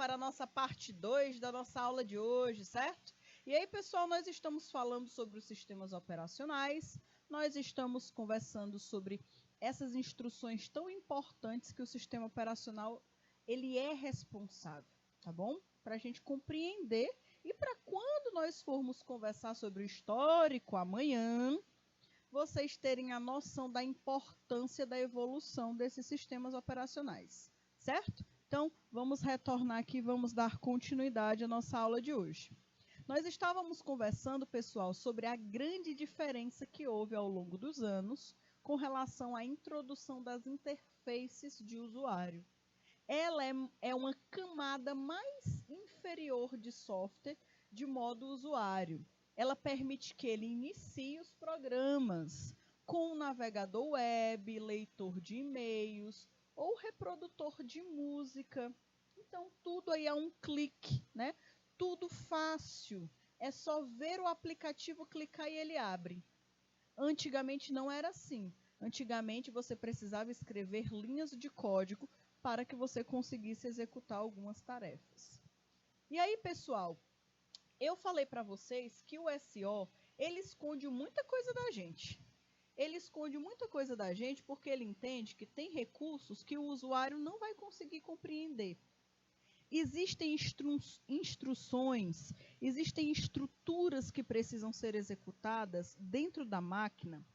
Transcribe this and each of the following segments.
para a nossa parte 2 da nossa aula de hoje, certo? E aí, pessoal, nós estamos falando sobre os sistemas operacionais, nós estamos conversando sobre essas instruções tão importantes que o sistema operacional ele é responsável, tá bom? Para a gente compreender e para quando nós formos conversar sobre o histórico amanhã, vocês terem a noção da importância da evolução desses sistemas operacionais, certo? Então, vamos retornar aqui, vamos dar continuidade à nossa aula de hoje. Nós estávamos conversando, pessoal, sobre a grande diferença que houve ao longo dos anos com relação à introdução das interfaces de usuário. Ela é uma camada mais inferior de software de modo usuário. Ela permite que ele inicie os programas com um navegador web, leitor de e-mails ou reprodutor de música. Então, tudo aí é um clique, né? Tudo fácil. É só ver o aplicativo, clicar e ele abre. Antigamente não era assim. Antigamente você precisava escrever linhas de código para que você conseguisse executar algumas tarefas. E aí, pessoal, eu falei para vocês que o SEO, ele esconde muita coisa da gente. Ele esconde muita coisa da gente porque ele entende que tem recursos que o usuário não vai conseguir compreender. Existem instruções, existem estruturas que precisam ser executadas dentro da máquina,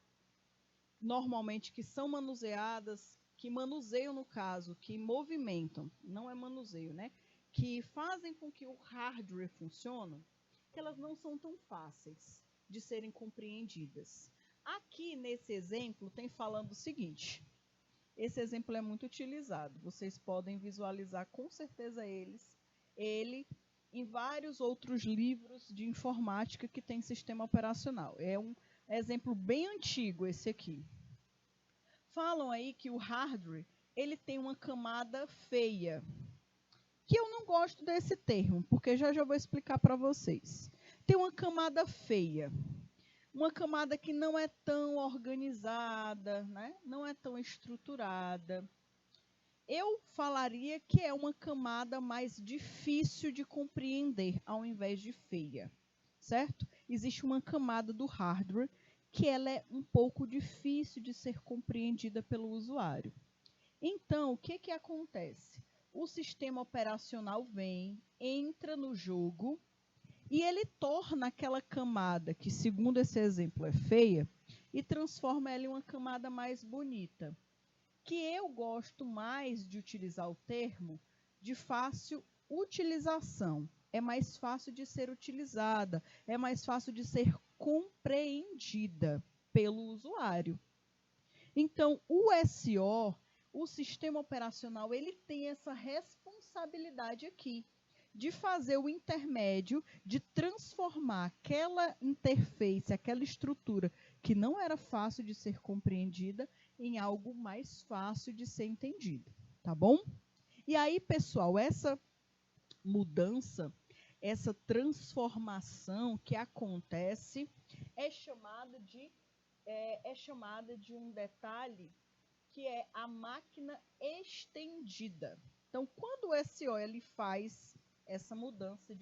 normalmente que são manuseadas, que manuseiam no caso, que movimentam, não é manuseio, né? Que fazem com que o hardware funcione, que elas não são tão fáceis de serem compreendidas. Aqui nesse exemplo tem falando o seguinte, esse exemplo é muito utilizado, vocês podem visualizar com certeza ele em vários outros livros de informática que tem sistema operacional. É um exemplo bem antigo esse aqui. Falam aí que o hardware ele tem uma camada feia, que eu não gosto desse termo, porque já vou explicar para vocês. Tem uma camada feia, uma camada que não é tão organizada, né? Não é tão estruturada. Eu falaria que é uma camada mais difícil de compreender, ao invés de feia, certo? Existe uma camada do hardware que ela é um pouco difícil de ser compreendida pelo usuário. Então, o que acontece? O sistema operacional vem, entra no jogo e ele torna aquela camada, que segundo esse exemplo é feia, e transforma ela em uma camada mais bonita. Que eu gosto mais de utilizar o termo de fácil utilização. É mais fácil de ser utilizada, é mais fácil de ser compreendida pelo usuário. Então, o SO, o sistema operacional, ele tem essa responsabilidade aqui, de fazer o intermédio, de transformar aquela interface, aquela estrutura que não era fácil de ser compreendida, em algo mais fácil de ser entendido, tá bom? E aí, pessoal, essa mudança, essa transformação que acontece é chamada de um detalhe que é a máquina estendida. Então, quando o SEO ele faz essa mudança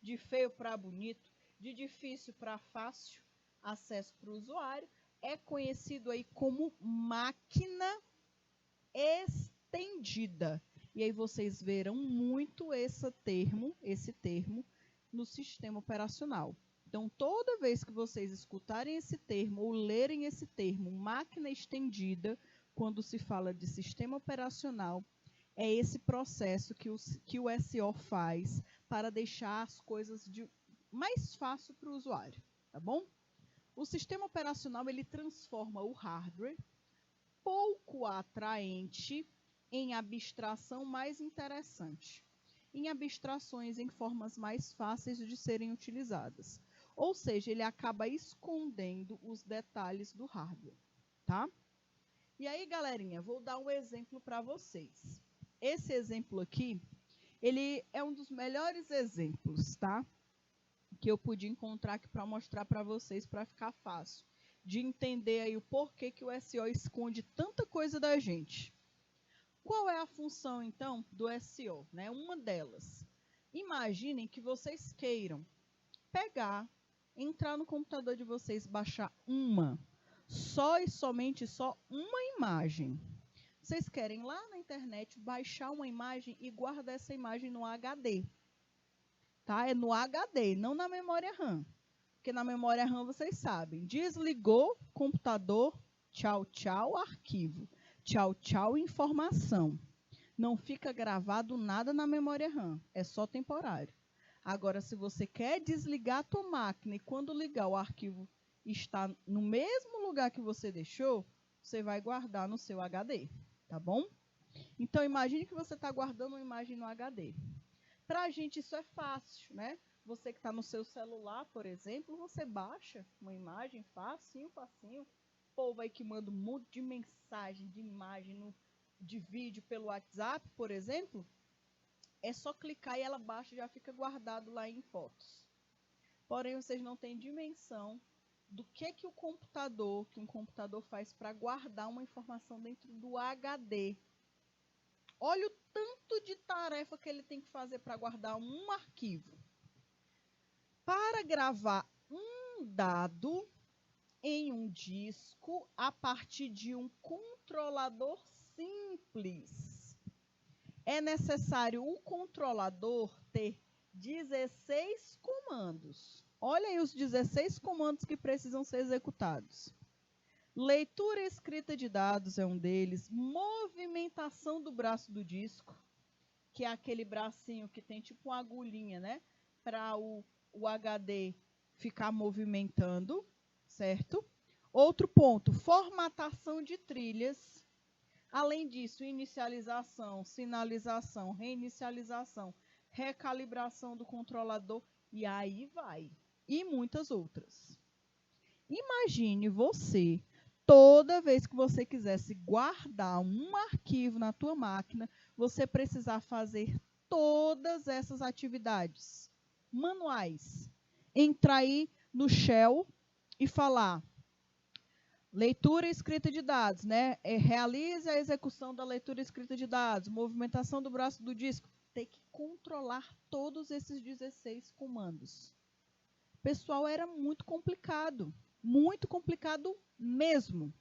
de feio para bonito, de difícil para fácil acesso para o usuário, é conhecido aí como máquina estendida. E aí vocês verão muito esse termo no sistema operacional. Então, toda vez que vocês escutarem esse termo ou lerem esse termo, máquina estendida, quando se fala de sistema operacional, é esse processo que o SEO faz para deixar as coisas mais fácil para o usuário, tá bom? O sistema operacional ele transforma o hardware pouco atraente em abstração mais interessante, em abstrações em formas mais fáceis de serem utilizadas. Ou seja, ele acaba escondendo os detalhes do hardware, tá? E aí, galerinha, vou dar um exemplo para vocês. Esse exemplo aqui, ele é um dos melhores exemplos, tá? Que eu pude encontrar aqui para mostrar para vocês, para ficar fácil de entender aí o porquê que o SEO esconde tanta coisa da gente. Qual é a função, então, do SEO? Né? Uma delas. Imaginem que vocês queiram pegar, entrar no computador de vocês, baixar só e somente uma imagem. Vocês querem lá na internet baixar uma imagem e guardar essa imagem no HD. Tá? É no HD, não na memória RAM. Porque na memória RAM vocês sabem, desligou computador, tchau, tchau, arquivo. Tchau, tchau, informação. Não fica gravado nada na memória RAM, é só temporário. Agora, se você quer desligar a tua máquina e quando ligar o arquivo está no mesmo lugar que você deixou, você vai guardar no seu HD, tá bom? Então, imagine que você está guardando uma imagem no HD. Para a gente isso é fácil, né? Você que está no seu celular, por exemplo, você baixa uma imagem facinho, facinho. O povo aí que manda um monte de mensagem, de imagem, de vídeo pelo WhatsApp, por exemplo, é só clicar e ela baixa e já fica guardado lá em fotos. Porém, vocês não têm dimensão do que um computador faz para guardar uma informação dentro do HD. Olha o tanto de tarefa que ele tem que fazer para guardar um arquivo. Para gravar um dado em um disco a partir de um controlador simples, é necessário o controlador ter 16 comandos. Olha aí os 16 comandos que precisam ser executados. Leitura e escrita de dados é um deles. Movimentação do braço do disco, que é aquele bracinho que tem tipo uma agulhinha, né? Para o HD ficar movimentando, certo? Outro ponto, formatação de trilhas. Além disso, inicialização, sinalização, reinicialização, recalibração do controlador e aí vai. E muitas outras. Imagine você, toda vez que você quisesse guardar um arquivo na tua máquina, você precisar fazer todas essas atividades manuais. Entrar aí no Shell e falar leitura e escrita de dados, né? Realize a execução da leitura e escrita de dados, movimentação do braço do disco. Tem que controlar todos esses 16 comandos. Pessoal, era muito complicado mesmo.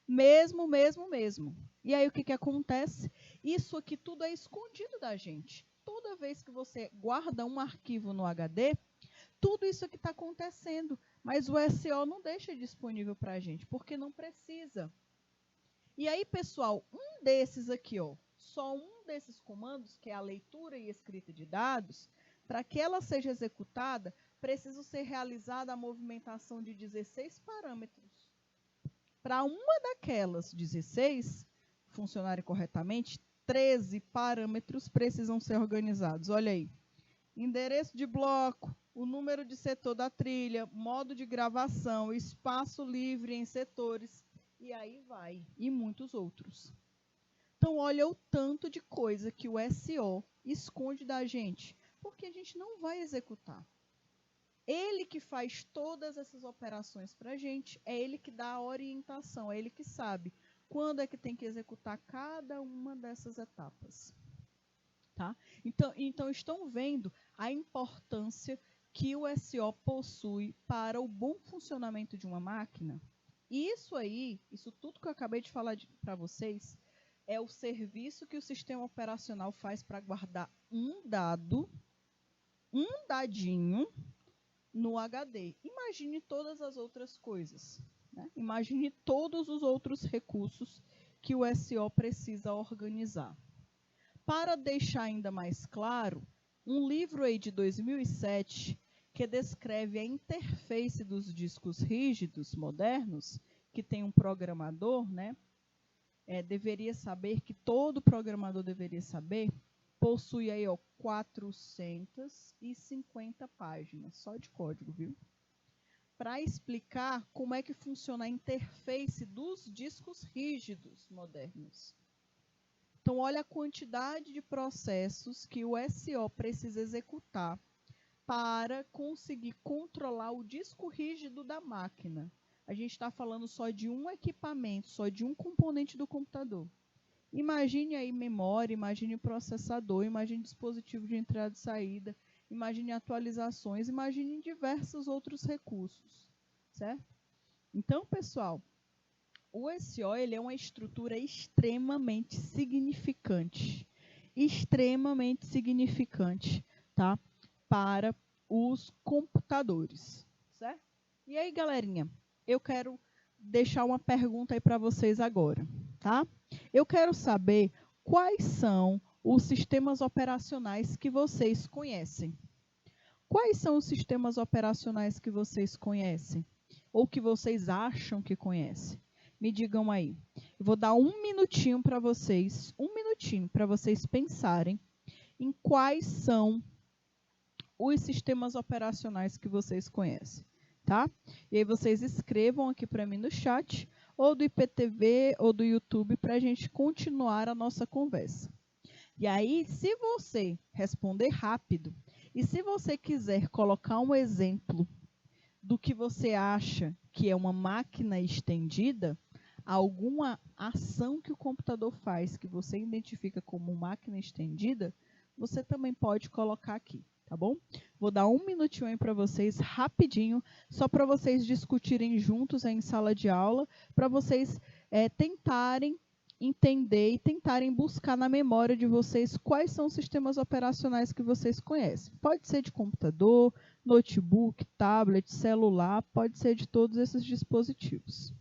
Mesmo. E aí o que acontece? Isso aqui tudo é escondido da gente. Toda vez que você guarda um arquivo no HD, tudo isso aqui está acontecendo, mas o SEO não deixa disponível para a gente, porque não precisa. E aí, pessoal, um desses aqui, ó, só um desses comandos, que é a leitura e escrita de dados, para que ela seja executada, precisa ser realizada a movimentação de 16 parâmetros. Para uma daquelas 16 funcionarem corretamente, 13 parâmetros precisam ser organizados. Olha aí, endereço de bloco, o número de setor da trilha, modo de gravação, espaço livre em setores, e aí vai, e muitos outros. Então, olha o tanto de coisa que o SEO esconde da gente, porque a gente não vai executar. Ele que faz todas essas operações para a gente, é ele que dá a orientação, é ele que sabe quando é que tem que executar cada uma dessas etapas. Tá? Então, estão vendo a importância que o SEO possui para o bom funcionamento de uma máquina? E isso tudo que eu acabei de falar para vocês, é o serviço que o sistema operacional faz para guardar um dadinho, no HD. Imagine todas as outras coisas, né? Imagine todos os outros recursos que o SEO precisa organizar. Para deixar ainda mais claro, um livro aí de 2007 que descreve a interface dos discos rígidos modernos, que tem um programador, né? Deveria saber, que todo programador deveria saber, possui aí, ó, 450 páginas, só de código, viu? Para explicar como é que funciona a interface dos discos rígidos modernos. Então, olha a quantidade de processos que o SEO precisa executar para conseguir controlar o disco rígido da máquina. A gente está falando só de um equipamento, só de um componente do computador. Imagine aí memória, imagine processador, imagine dispositivo de entrada e saída, imagine atualizações, imagine diversos outros recursos, certo? Então, pessoal, o SO ele é uma estrutura extremamente significante, tá? Para os computadores, certo? E aí, galerinha, eu quero deixar uma pergunta aí para vocês agora, tá? Eu quero saber quais são os sistemas operacionais que vocês conhecem. Quais são os sistemas operacionais que vocês conhecem? Ou que vocês acham que conhecem? Me digam aí. Eu vou dar um minutinho para vocês pensarem em quais são os sistemas operacionais que vocês conhecem, tá? E aí vocês escrevam aqui para mim no chat, ou do IPTV, ou do YouTube, para a gente continuar a nossa conversa. E aí, se você responder rápido, e se você quiser colocar um exemplo do que você acha que é uma máquina estendida, alguma ação que o computador faz que você identifica como máquina estendida, você também pode colocar aqui, tá bom? Vou dar um minutinho aí para vocês, rapidinho, só para vocês discutirem juntos aí em sala de aula, para vocês tentarem entender e tentarem buscar na memória de vocês quais são os sistemas operacionais que vocês conhecem. Pode ser de computador, notebook, tablet, celular, pode ser de todos esses dispositivos.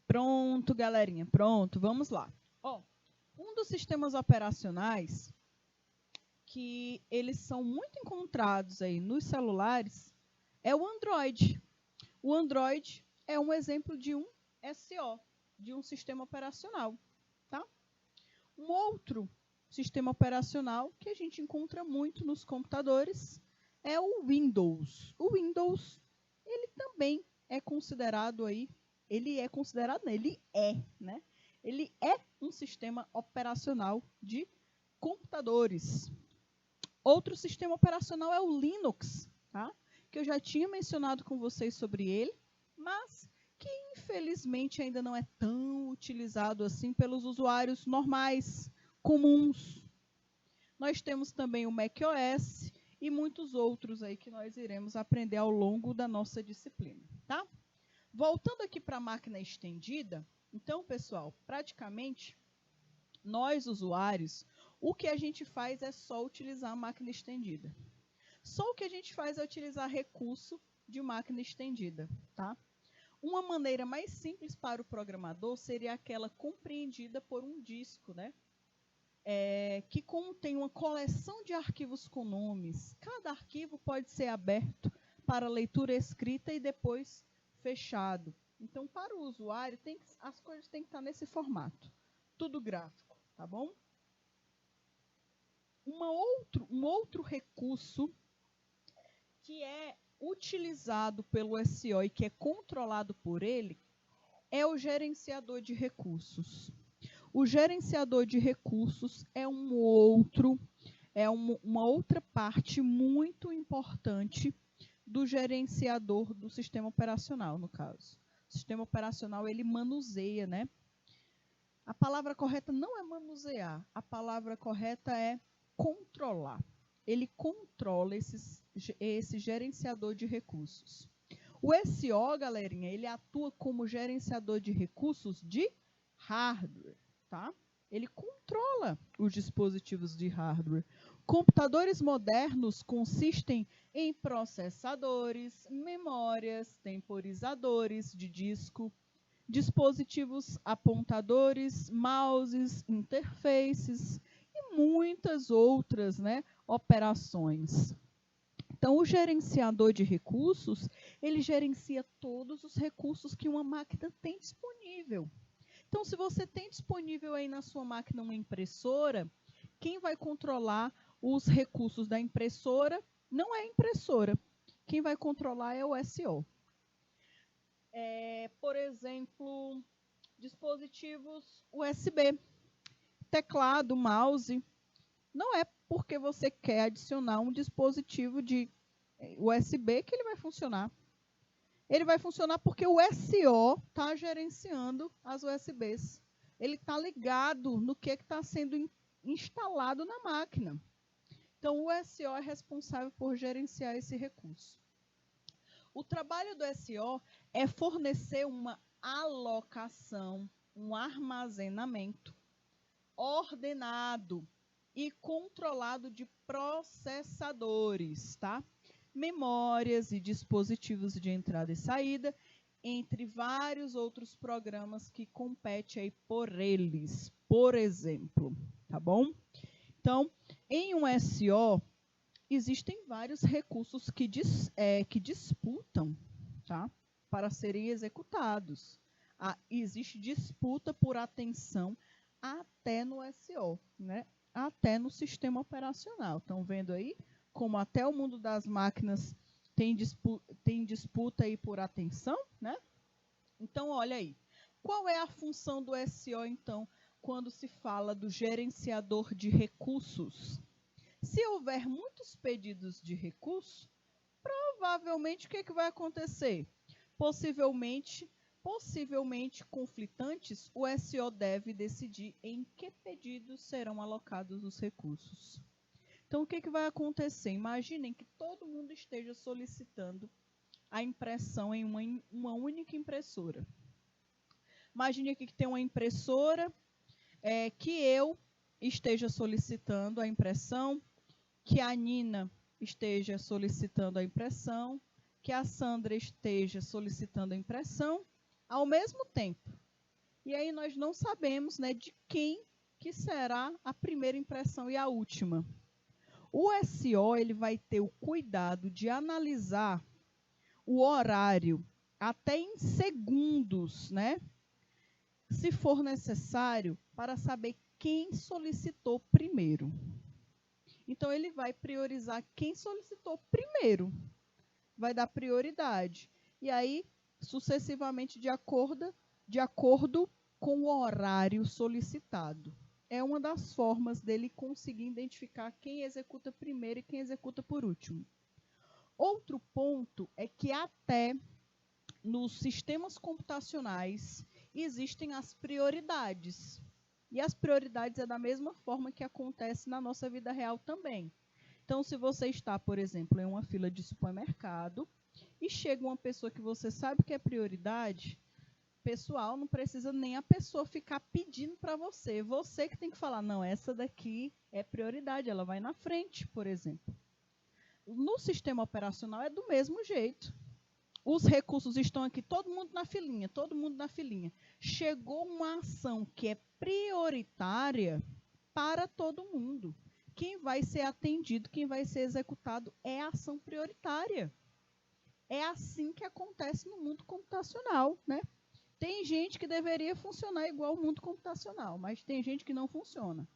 Pronto, galerinha, pronto, vamos lá. Ó, um dos sistemas operacionais que eles são muito encontrados aí nos celulares é o Android. O Android é um exemplo de um SO, de um sistema operacional, tá? Um outro sistema operacional que a gente encontra muito nos computadores é o Windows. O Windows, ele também é considerado aí, ele é um sistema operacional de computadores. Outro sistema operacional é o Linux, tá? Que eu já tinha mencionado com vocês sobre ele, mas que infelizmente ainda não é tão utilizado assim pelos usuários normais, comuns. Nós temos também o macOS e muitos outros aí que nós iremos aprender ao longo da nossa disciplina, tá? Voltando aqui para a máquina estendida, então, pessoal, praticamente, nós usuários, o que a gente faz é só utilizar a máquina estendida. Só o que a gente faz é utilizar recurso de máquina estendida, tá? Uma maneira mais simples para o programador seria aquela compreendida por um disco, né? Que contém uma coleção de arquivos com nomes. Cada arquivo pode ser aberto para leitura escrita e depois fechado. Então, para o usuário, as coisas têm que estar nesse formato. Tudo gráfico, tá bom? Um outro recurso que é utilizado pelo SO e que é controlado por ele é o gerenciador de recursos. O gerenciador de recursos é uma outra parte muito importante do gerenciador do sistema operacional, no caso. O sistema operacional, ele manuseia, né? A palavra correta não é manusear, a palavra correta é controlar. Ele controla esse gerenciador de recursos. O SO, galerinha, ele atua como gerenciador de recursos de hardware, tá? Ele controla os dispositivos de hardware. Computadores modernos consistem em processadores, memórias, temporizadores de disco, dispositivos apontadores, mouses, interfaces e muitas outras, né, operações. Então, o gerenciador de recursos, ele gerencia todos os recursos que uma máquina tem disponível. Então, se você tem disponível aí na sua máquina uma impressora, quem vai controlar os recursos da impressora não é a impressora. Quem vai controlar é o SO. Por exemplo, dispositivos USB, teclado, mouse. Não é porque você quer adicionar um dispositivo de USB que ele vai funcionar. Ele vai funcionar porque o SO está gerenciando as USBs. Ele está ligado no que está sendo instalado na máquina. Então, o SO é responsável por gerenciar esse recurso. O trabalho do SO é fornecer uma alocação, um armazenamento ordenado e controlado de processadores, tá? Memórias e dispositivos de entrada e saída, entre vários outros programas que competem aí por eles, por exemplo, tá bom? Então, em um SO, existem vários recursos que disputam, tá? Para serem executados. Existe disputa por atenção até no SO, né? Até no sistema operacional. Estão vendo aí como até o mundo das máquinas tem disputa aí por atenção, né? Então, olha aí. Qual é a função do SO, então, quando se fala do gerenciador de recursos? Se houver muitos pedidos de recurso, provavelmente o que vai acontecer? Possivelmente conflitantes, o SO deve decidir em que pedidos serão alocados os recursos. Então, o que vai acontecer? Imaginem que todo mundo esteja solicitando a impressão em uma única impressora. Imagine aqui que tem uma impressora que eu esteja solicitando a impressão, que a Nina esteja solicitando a impressão, que a Sandra esteja solicitando a impressão ao mesmo tempo. E aí nós não sabemos, né, de quem que será a primeira impressão e a última. O SO ele vai ter o cuidado de analisar o horário até em segundos, né? Se for necessário, para saber quem solicitou primeiro. Então, ele vai priorizar quem solicitou primeiro. Vai dar prioridade. E aí, sucessivamente, de acordo com o horário solicitado. É uma das formas dele conseguir identificar quem executa primeiro e quem executa por último. Outro ponto é que até nos sistemas computacionais existem as prioridades. E as prioridades é da mesma forma que acontece na nossa vida real também. Então, se você está, por exemplo, em uma fila de supermercado e chega uma pessoa que você sabe que é prioridade, pessoal, não precisa nem a pessoa ficar pedindo para você. Você que tem que falar, não, essa daqui é prioridade, ela vai na frente, por exemplo. No sistema operacional é do mesmo jeito. Os recursos estão aqui, todo mundo na filinha, todo mundo na filinha. Chegou uma ação que é prioritária para todo mundo. Quem vai ser atendido, quem vai ser executado é a ação prioritária. É assim que acontece no mundo computacional, né? Tem gente que deveria funcionar igual ao mundo computacional, mas tem gente que não funciona.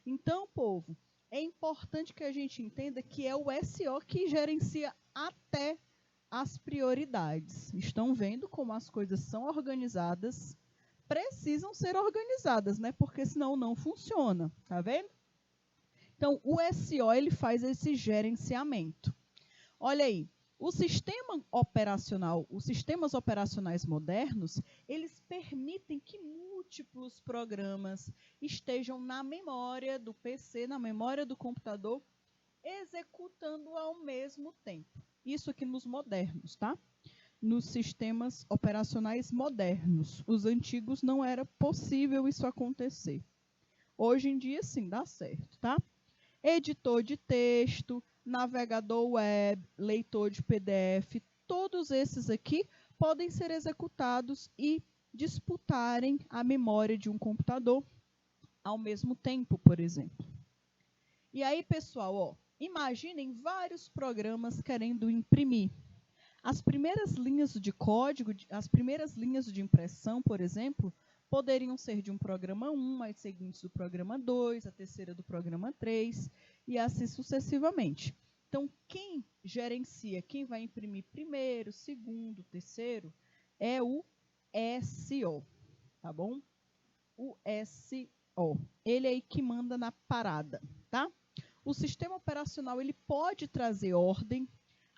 Então, povo, é importante que a gente entenda que é o SO que gerencia até as prioridades. Estão vendo como as coisas são organizadas? Precisam ser organizadas, né? Porque senão não funciona, tá vendo? Então, o SO ele faz esse gerenciamento. Olha aí, O sistema operacional, os sistemas operacionais modernos, eles permitem que múltiplos programas estejam na memória do PC, na memória do computador, executando ao mesmo tempo. Isso aqui nos modernos, tá? Nos sistemas operacionais modernos. Os antigos não era possível isso acontecer. Hoje em dia, sim, dá certo, tá? Editor de texto, navegador web, leitor de PDF, todos esses aqui podem ser executados e disputarem a memória de um computador ao mesmo tempo, por exemplo. E aí, pessoal, ó, imaginem vários programas querendo imprimir. As primeiras linhas de código, as primeiras linhas de impressão, por exemplo, poderiam ser de um programa 1, as seguintes do programa 2, a terceira do programa 3, e assim sucessivamente. Então, quem gerencia, quem vai imprimir primeiro, segundo, terceiro, é o SO, tá bom? O SO. Ele é aí que manda na parada, tá? O sistema operacional, ele pode trazer ordem,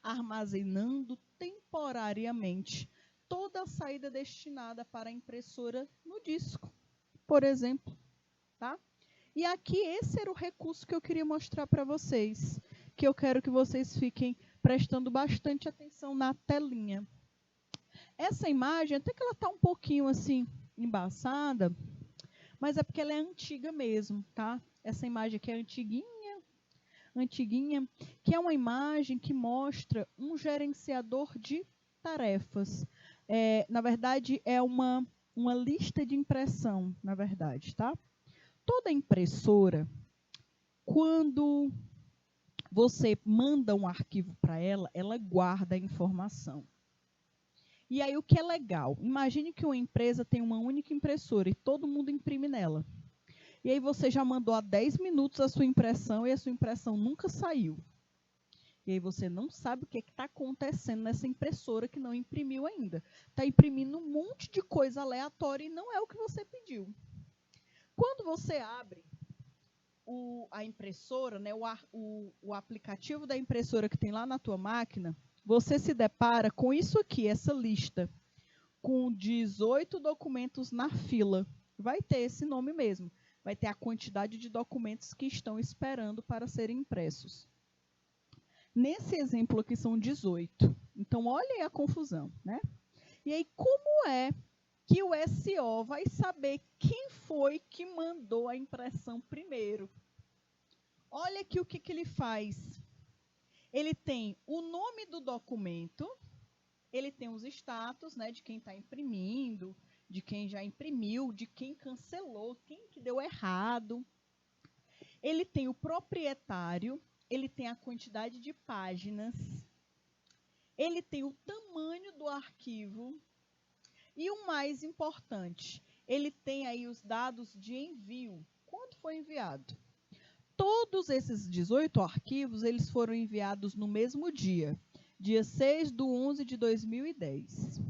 armazenando temporariamente toda a saída destinada para a impressora no disco, por exemplo, tá? E aqui esse era o recurso que eu queria mostrar para vocês, que eu quero que vocês fiquem prestando bastante atenção na telinha. Essa imagem, até que ela está um pouquinho assim embaçada, mas é porque ela é antiga mesmo, tá? Essa imagem aqui é antiguinha, que é uma imagem que mostra um gerenciador de tarefas. Na verdade, é uma lista de impressão, na verdade, tá? Toda impressora, quando você manda um arquivo para ela, ela guarda a informação. E aí, o que é legal? Imagine que uma empresa tem uma única impressora e todo mundo imprime nela. E aí você já mandou há 10 minutos a sua impressão e a sua impressão nunca saiu. E aí você não sabe o que está acontecendo nessa impressora que não imprimiu ainda. Está imprimindo um monte de coisa aleatória e não é o que você pediu. Quando você abre a impressora, né, o aplicativo da impressora que tem lá na tua máquina, você se depara com isso aqui, essa lista, com 18 documentos na fila. Vai ter esse nome mesmo. Vai ter a quantidade de documentos que estão esperando para serem impressos. Nesse exemplo aqui são 18. Então, olhem a confusão, né? E aí, como é que o SO vai saber quem foi que mandou a impressão primeiro? Olha aqui o que ele faz. Ele tem o nome do documento, ele tem os status, né, de quem está imprimindo, de quem já imprimiu, de quem cancelou, quem que deu errado. Ele tem o proprietário, ele tem a quantidade de páginas, ele tem o tamanho do arquivo e o mais importante, ele tem aí os dados de envio. Quando foi enviado? Todos esses 18 arquivos, eles foram enviados no mesmo dia 6/11 de 2010.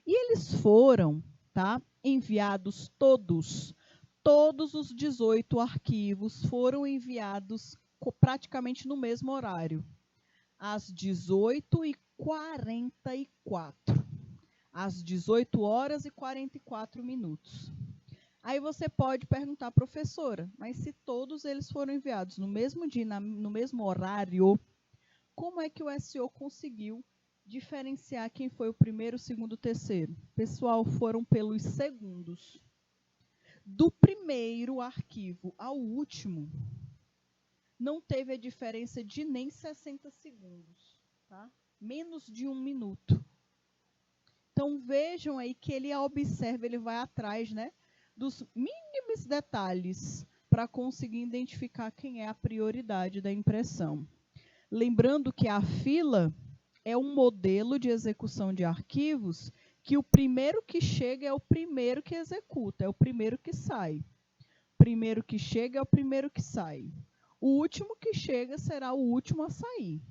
E eles foram, tá, enviados todos os 18 arquivos foram enviados praticamente no mesmo horário, às 18h44, às 18 horas e 44 minutos. Aí você pode perguntar, professora, mas se todos eles foram enviados no mesmo dia, no mesmo horário, como é que o SO conseguiu diferenciar quem foi o primeiro, o segundo, o terceiro? Pessoal, foram pelos segundos. Do primeiro arquivo ao último, não teve a diferença de nem 60 segundos, tá? Menos de 1 minuto. Então, vejam aí que ele observa, ele vai atrás, né, dos mínimos detalhes para conseguir identificar quem é a prioridade da impressão. Lembrando que a fila é um modelo de execução de arquivos que o primeiro que chega é o primeiro que executa, é o primeiro que sai. O primeiro que chega é o primeiro que sai. O último que chega será o último a sair.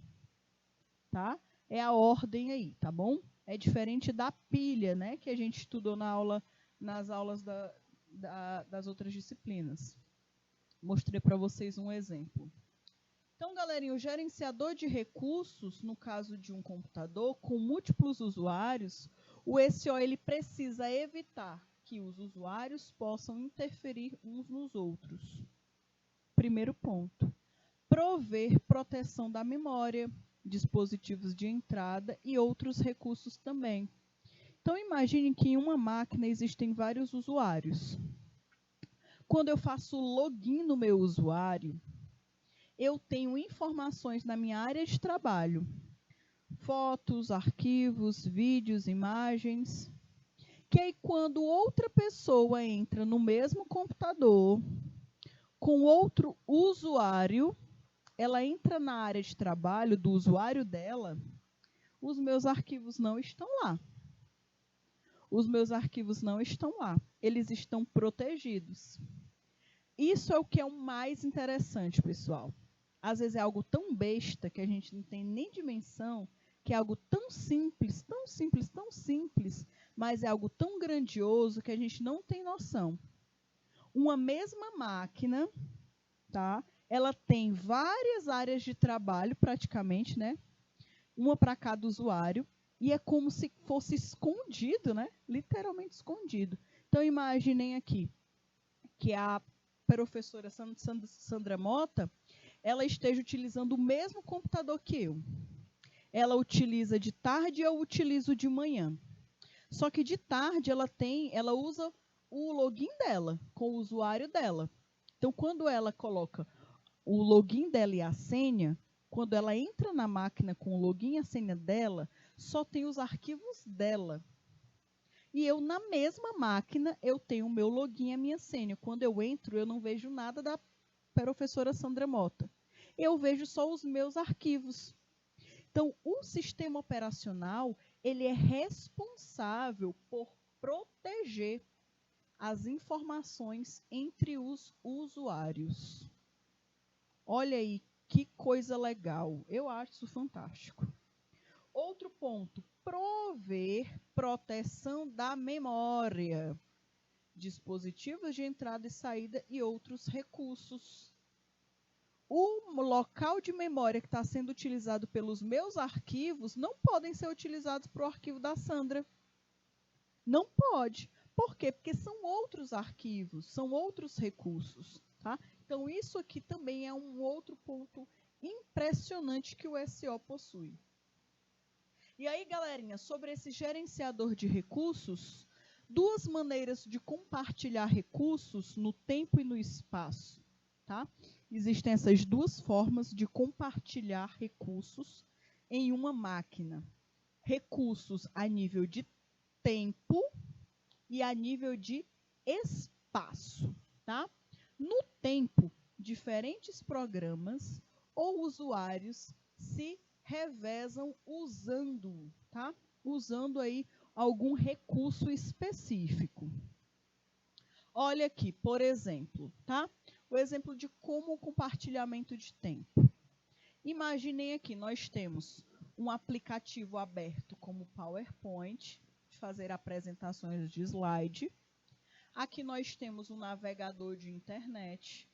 Tá? É a ordem aí, tá bom? É diferente da pilha, né, que a gente estudou nas aulas das outras disciplinas. Mostrei para vocês um exemplo. Então, galerinha, o gerenciador de recursos, no caso de um computador com múltiplos usuários, o SO ele precisa evitar que os usuários possam interferir uns nos outros. Primeiro ponto. Prover proteção da memória, dispositivos de entrada e outros recursos também. Então, imagine que em uma máquina existem vários usuários. Quando eu faço login no meu usuário, eu tenho informações na minha área de trabalho. Fotos, arquivos, vídeos, imagens. Que aí, quando outra pessoa entra no mesmo computador, com outro usuário, ela entra na área de trabalho do usuário dela, os meus arquivos não estão lá. Os meus arquivos não estão lá. Eles estão protegidos. Isso é o que é o mais interessante, pessoal. Às vezes é algo tão besta que a gente não tem nem dimensão, que é algo tão simples, tão simples, tão simples, mas é algo tão grandioso que a gente não tem noção. Uma mesma máquina, tá? Ela tem várias áreas de trabalho, praticamente, né? Uma para cada usuário, e é como se fosse escondido, né? Literalmente escondido. Então, imaginem aqui que a professora Sandra Mota, ela esteja utilizando o mesmo computador que eu. Ela utiliza de tarde e eu utilizo de manhã. Só que de tarde ela usa o login dela, com o usuário dela. Então, quando ela coloca o login dela e a senha, quando ela entra na máquina com o login e a senha dela, só tem os arquivos dela. E eu, na mesma máquina, eu tenho o meu login e a minha senha. Quando eu entro, eu não vejo nada da professora Sandra Mota. Eu vejo só os meus arquivos. Então, o sistema operacional, ele é responsável por proteger as informações entre os usuários. Olha aí, que coisa legal. Eu acho isso fantástico. Outro ponto, prover proteção da memória, dispositivos de entrada e saída e outros recursos. O local de memória que está sendo utilizado pelos meus arquivos não podem ser utilizados para o arquivo da Sandra. Não pode. Por quê? Porque são outros arquivos, são outros recursos, tá? Então, isso aqui também é um outro ponto impressionante que o SO possui. E aí, galerinha, sobre esse gerenciador de recursos, duas maneiras de compartilhar recursos no tempo e no espaço, tá? Existem essas duas formas de compartilhar recursos em uma máquina. Recursos a nível de tempo e a nível de espaço, tá? No tempo, diferentes programas ou usuários se revezam usando, tá? Usando aí algum recurso específico. Olha aqui, por exemplo, tá? O exemplo de como o compartilhamento de tempo. Imaginem aqui, nós temos um aplicativo aberto como PowerPoint, de fazer apresentações de slide. Aqui nós temos um navegador de internet,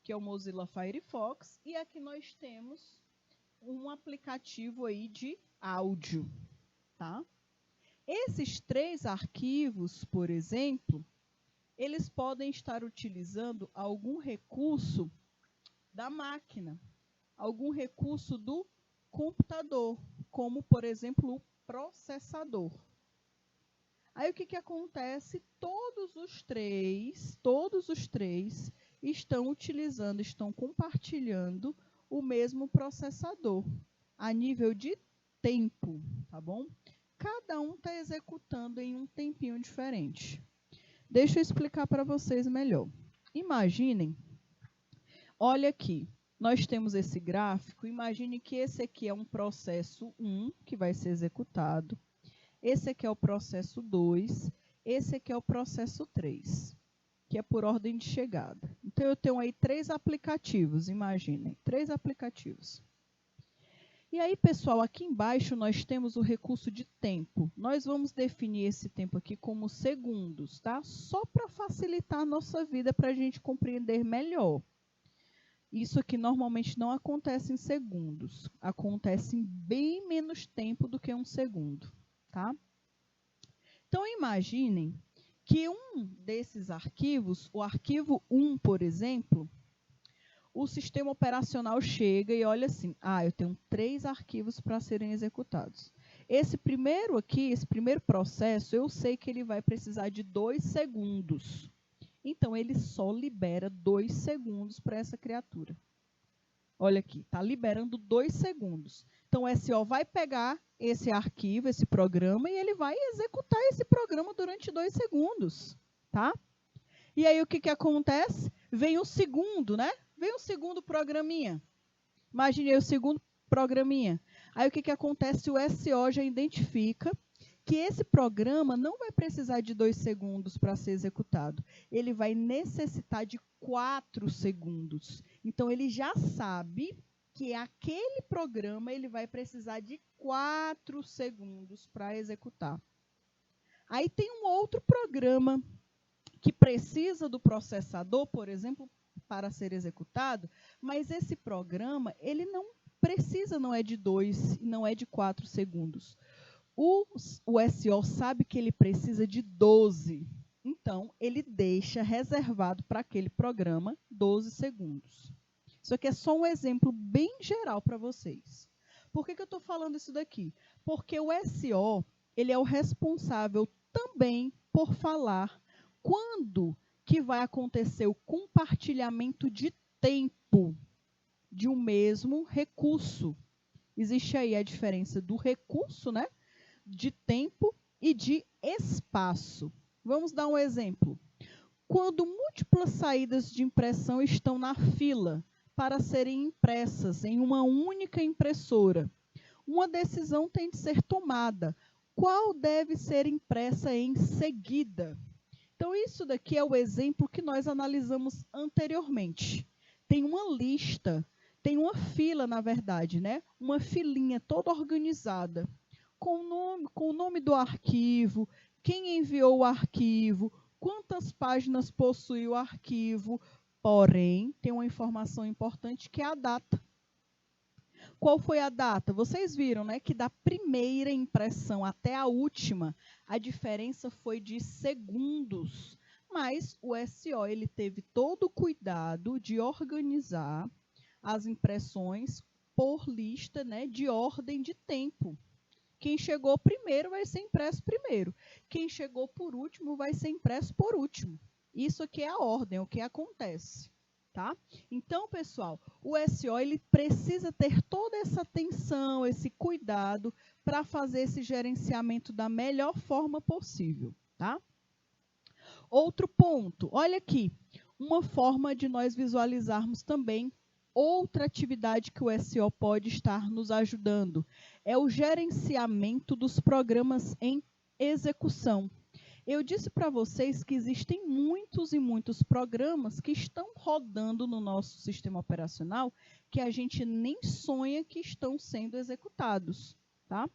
que é o Mozilla Firefox, e aqui nós temos um aplicativo aí de áudio, tá? Esses três arquivos, por exemplo, eles podem estar utilizando algum recurso da máquina, algum recurso do computador, como, por exemplo, o processador. Aí, o que acontece? Todos os três estão utilizando, estão compartilhando o mesmo processador, a nível de tempo, tá bom? Cada um está executando em um tempinho diferente. Deixa eu explicar para vocês melhor. Imaginem, olha aqui, nós temos esse gráfico, imagine que esse aqui é um processo 1, que vai ser executado, esse aqui é o processo 2, esse aqui é o processo 3, que é por ordem de chegada. Então, eu tenho aí 3 aplicativos, imaginem, 3 aplicativos. E aí, pessoal, aqui embaixo nós temos o recurso de tempo. Nós vamos definir esse tempo aqui como segundos, tá? Só para facilitar a nossa vida, para a gente compreender melhor. Isso aqui normalmente não acontece em segundos, acontece em bem menos tempo do que um segundo, tá? Então, imaginem que um desses arquivos, o arquivo 1, por exemplo, o sistema operacional chega e olha assim, eu tenho 3 arquivos para serem executados. Esse primeiro aqui, esse primeiro processo, eu sei que ele vai precisar de 2 segundos. Então, ele só libera 2 segundos para essa criatura. Olha aqui, está liberando 2 segundos. Então, o SO vai pegar esse arquivo, esse programa, e ele vai executar esse programa durante 2 segundos, tá? E aí, o que acontece? Vem o segundo, né? Vem o segundo programinha. Imagine aí o segundo programinha. Aí, o que acontece? O SO já identifica que esse programa não vai precisar de 2 segundos para ser executado. Ele vai necessitar de 4 segundos. Então, ele já sabe que aquele programa ele vai precisar de 4 segundos para executar. Aí tem um outro programa que precisa do processador, por exemplo, para ser executado, mas esse programa ele não precisa, não é de 2, não é de 4 segundos. O SO sabe que ele precisa de 12. Então, ele deixa reservado para aquele programa 12 segundos. Isso aqui é só um exemplo bem geral para vocês. Por que eu estou falando isso daqui? Porque o SO ele é o responsável também por falar quando que vai acontecer o compartilhamento de tempo de um mesmo recurso. Existe aí a diferença do recurso, né? De tempo e de espaço. Vamos dar um exemplo. Quando múltiplas saídas de impressão estão na fila para serem impressas em uma única impressora, uma decisão tem de ser tomada. Qual deve ser impressa em seguida? Então, isso daqui é o exemplo que nós analisamos anteriormente. Tem uma lista, tem uma fila, na verdade, né? Uma filinha toda organizada, com o nome do arquivo, quem enviou o arquivo, quantas páginas possui o arquivo, porém, tem uma informação importante que é a data. Qual foi a data? Vocês viram, né, que da primeira impressão até a última, a diferença foi de segundos. Mas o SO ele teve todo o cuidado de organizar as impressões por lista, né, de ordem de tempo. Quem chegou primeiro vai ser impresso primeiro. Quem chegou por último vai ser impresso por último. Isso aqui é a ordem, o que acontece. Tá? Então, pessoal, o SO ele precisa ter toda essa atenção, esse cuidado para fazer esse gerenciamento da melhor forma possível. Tá? Outro ponto, olha aqui, uma forma de nós visualizarmos também outra atividade que o SO pode estar nos ajudando é o gerenciamento dos programas em execução. Eu disse para vocês que existem muitos e muitos programas que estão rodando no nosso sistema operacional que a gente nem sonha que estão sendo executados, tá?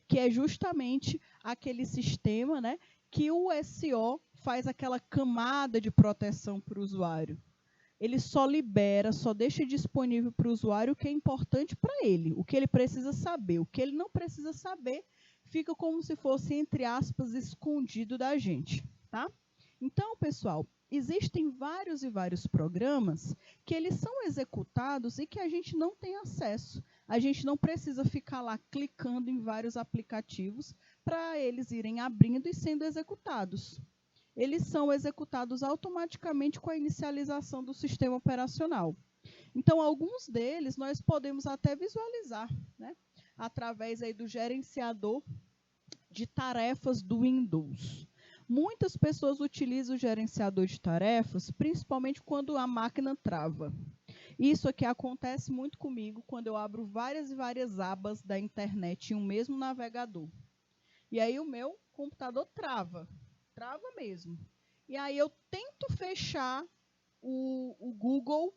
Que é justamente aquele sistema, né, que o SO faz aquela camada de proteção para o usuário. Ele só libera, só deixa disponível para o usuário o que é importante para ele, o que ele precisa saber. O que ele não precisa saber fica como se fosse, entre aspas, escondido da gente. Tá? Então, pessoal, existem vários e vários programas que eles são executados e que a gente não tem acesso. A gente não precisa ficar lá clicando em vários aplicativos para eles irem abrindo e sendo executados. Eles são executados automaticamente com a inicialização do sistema operacional. Então, alguns deles nós podemos até visualizar, né, através aí do gerenciador de tarefas do Windows. Muitas pessoas utilizam o gerenciador de tarefas, principalmente quando a máquina trava. Isso aqui acontece muito comigo quando eu abro várias e várias abas da internet em um mesmo navegador. E aí o meu computador trava mesmo. E aí eu tento fechar o Google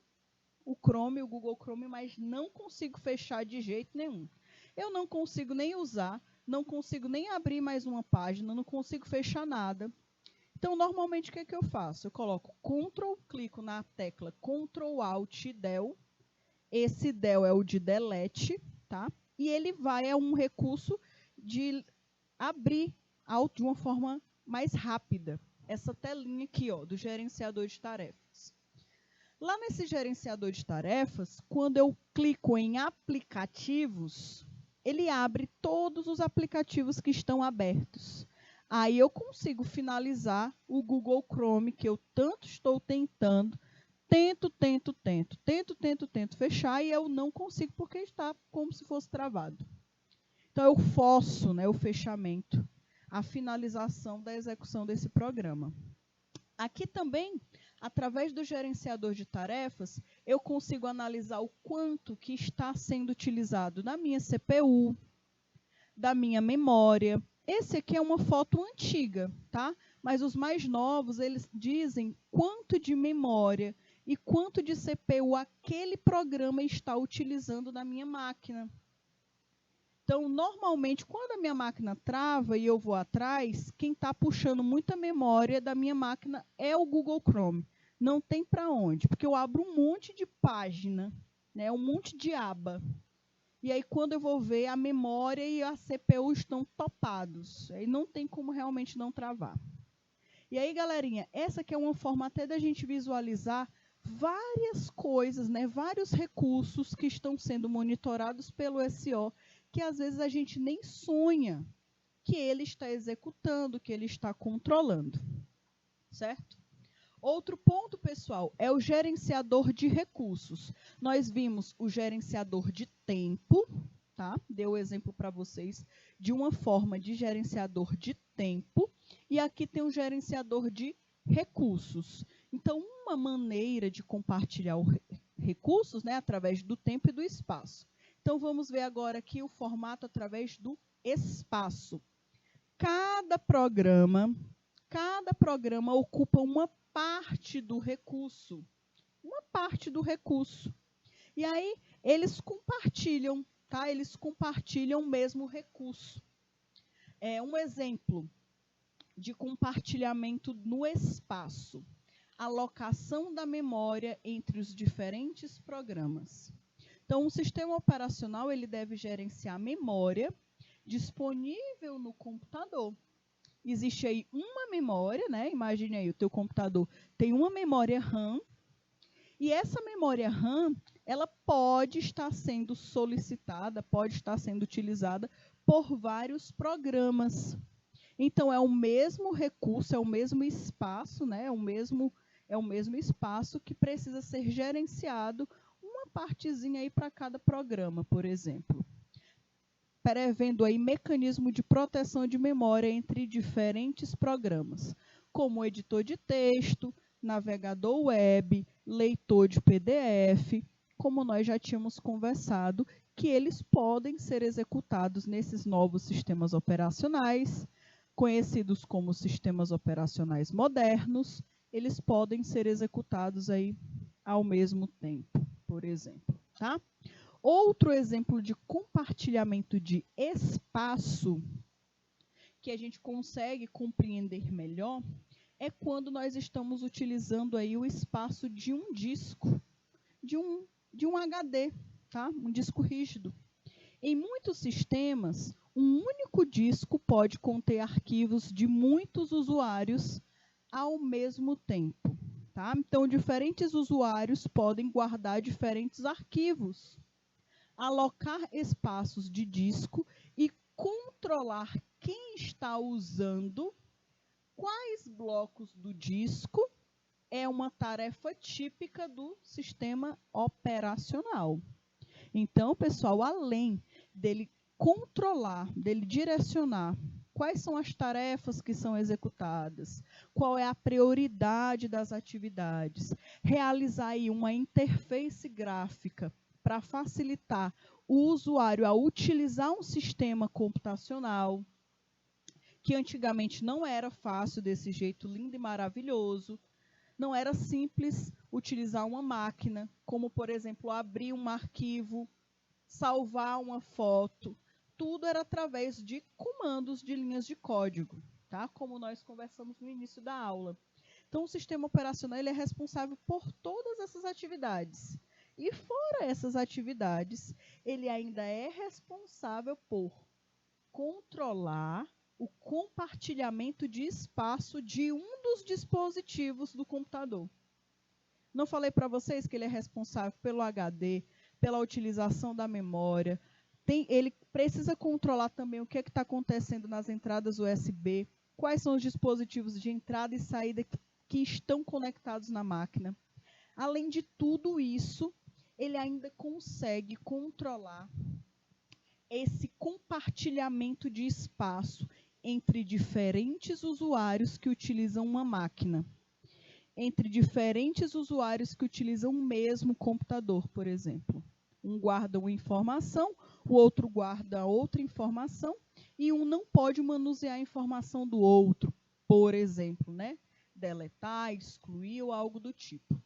Chrome, mas não consigo fechar de jeito nenhum. Eu não consigo nem usar, não consigo nem abrir mais uma página, não consigo fechar nada. Então, normalmente, o que é que eu faço? Eu coloco clico na tecla Ctrl Alt Del Esse del é o de delete, tá? E ele vai a um recurso de abrir de uma forma mais rápida essa telinha aqui, ó, do gerenciador de tarefas. Lá nesse gerenciador de tarefas, quando eu clico em aplicativos, ele abre todos os aplicativos que estão abertos. Aí eu consigo finalizar o Google Chrome, que eu tanto estou tentando, tento fechar e eu não consigo porque está como se fosse travado. Então eu forço, né, o fechamento, a finalização da execução desse programa. Aqui também, através do gerenciador de tarefas, eu consigo analisar o quanto que está sendo utilizado na minha CPU, da minha memória. Esse aqui é uma foto antiga, tá? Mas os mais novos, eles dizem quanto de memória e quanto de CPU aquele programa está utilizando na minha máquina. Então, normalmente, quando a minha máquina trava e eu vou atrás, quem está puxando muita memória da minha máquina é o Google Chrome. Não tem para onde, porque eu abro um monte de página, né, um monte de aba. E aí, quando eu vou ver, a memória e a CPU estão topados. Aí não tem como realmente não travar. E aí, galerinha, essa aqui é uma forma até da gente visualizar várias coisas, né, vários recursos que estão sendo monitorados pelo SO, que às vezes a gente nem sonha que ele está executando, que ele está controlando, certo? Outro ponto, pessoal, é o gerenciador de recursos. Nós vimos o gerenciador de tempo, tá? Dei o exemplo para vocês de uma forma de gerenciador de tempo, e aqui tem o gerenciador de recursos. Então, uma maneira de compartilhar recursos, né, através do tempo e do espaço. Então, vamos ver agora aqui o formato através do espaço. Cada programa ocupa uma parte do recurso. Uma parte do recurso. E aí, eles compartilham, tá? Eles compartilham o mesmo recurso. Um exemplo de compartilhamento no espaço. Alocação da memória entre os diferentes programas. Então, o sistema operacional ele deve gerenciar a memória disponível no computador. Existe aí uma memória, né? Imagine aí, o teu computador tem uma memória RAM, e essa memória RAM, ela pode estar sendo solicitada, pode estar sendo utilizada por vários programas. Então, é o mesmo recurso, é o mesmo espaço, né? É o mesmo espaço que precisa ser gerenciado, uma partezinha aí para cada programa, por exemplo. Prevendo aí mecanismo de proteção de memória entre diferentes programas, como editor de texto, navegador web, leitor de PDF, como nós já tínhamos conversado, que eles podem ser executados nesses novos sistemas operacionais, conhecidos como sistemas operacionais modernos. Eles podem ser executados aí ao mesmo tempo, por exemplo, tá? Outro exemplo de compartilhamento de espaço que a gente consegue compreender melhor é quando nós estamos utilizando aí o espaço de um disco, de um HD, tá? Um disco rígido. Em muitos sistemas, um único disco pode conter arquivos de muitos usuários ao mesmo tempo, tá? Então, diferentes usuários podem guardar diferentes arquivos, alocar espaços de disco e controlar quem está usando quais blocos do disco é uma tarefa típica do sistema operacional. Então, pessoal, além dele controlar, dele direcionar quais são as tarefas que são executadas, qual é a prioridade das atividades, realizar aí uma interface gráfica para facilitar o usuário a utilizar um sistema computacional, que antigamente não era fácil desse jeito lindo e maravilhoso, não era simples utilizar uma máquina, como, por exemplo, abrir um arquivo, salvar uma foto. Tudo era através de comandos de linhas de código, tá? Como nós conversamos no início da aula. Então, o sistema operacional ele é responsável por todas essas atividades. E fora essas atividades, ele ainda é responsável por controlar o compartilhamento de espaço de um dos dispositivos do computador. Não falei para vocês que ele é responsável pelo HD, pela utilização da memória. Ele precisa controlar também o que está acontecendo nas entradas USB, quais são os dispositivos de entrada e saída que estão conectados na máquina. Além de tudo isso, ele ainda consegue controlar esse compartilhamento de espaço entre diferentes usuários que utilizam uma máquina. Entre diferentes usuários que utilizam o mesmo computador, por exemplo. Um guarda uma informação, o outro guarda outra informação, e um não pode manusear a informação do outro, por exemplo, né? Deletar, excluir ou algo do tipo.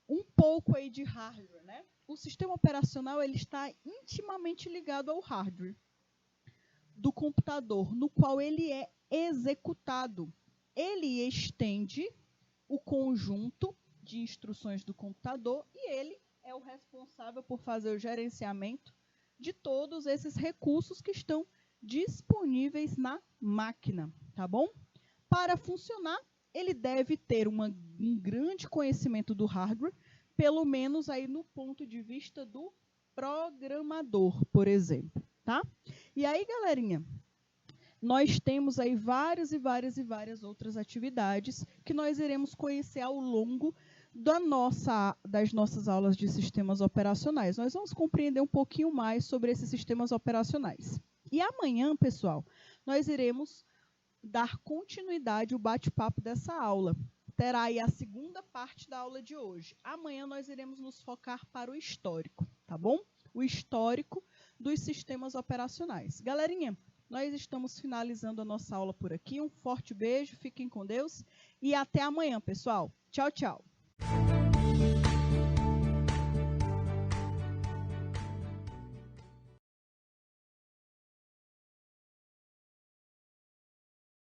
Um pouco aí de hardware, né? O sistema operacional ele está intimamente ligado ao hardware do computador, no qual ele é executado. Ele estende o conjunto de instruções do computador e ele é o responsável por fazer o gerenciamento de todos esses recursos que estão disponíveis na máquina, tá bom? Para funcionar, ele deve ter um grande conhecimento do hardware, pelo menos aí no ponto de vista do programador, por exemplo, tá? E aí, galerinha, nós temos aí várias outras atividades que nós iremos conhecer ao longo das nossas aulas de sistemas operacionais. Nós vamos compreender um pouquinho mais sobre esses sistemas operacionais. E amanhã, pessoal, nós iremos dar continuidade ao bate-papo dessa aula. Terá aí a segunda parte da aula de hoje. Amanhã nós iremos nos focar para o histórico, tá bom? O histórico dos sistemas operacionais. Galerinha, nós estamos finalizando a nossa aula por aqui. Um forte beijo, fiquem com Deus e até amanhã, pessoal. Tchau, tchau.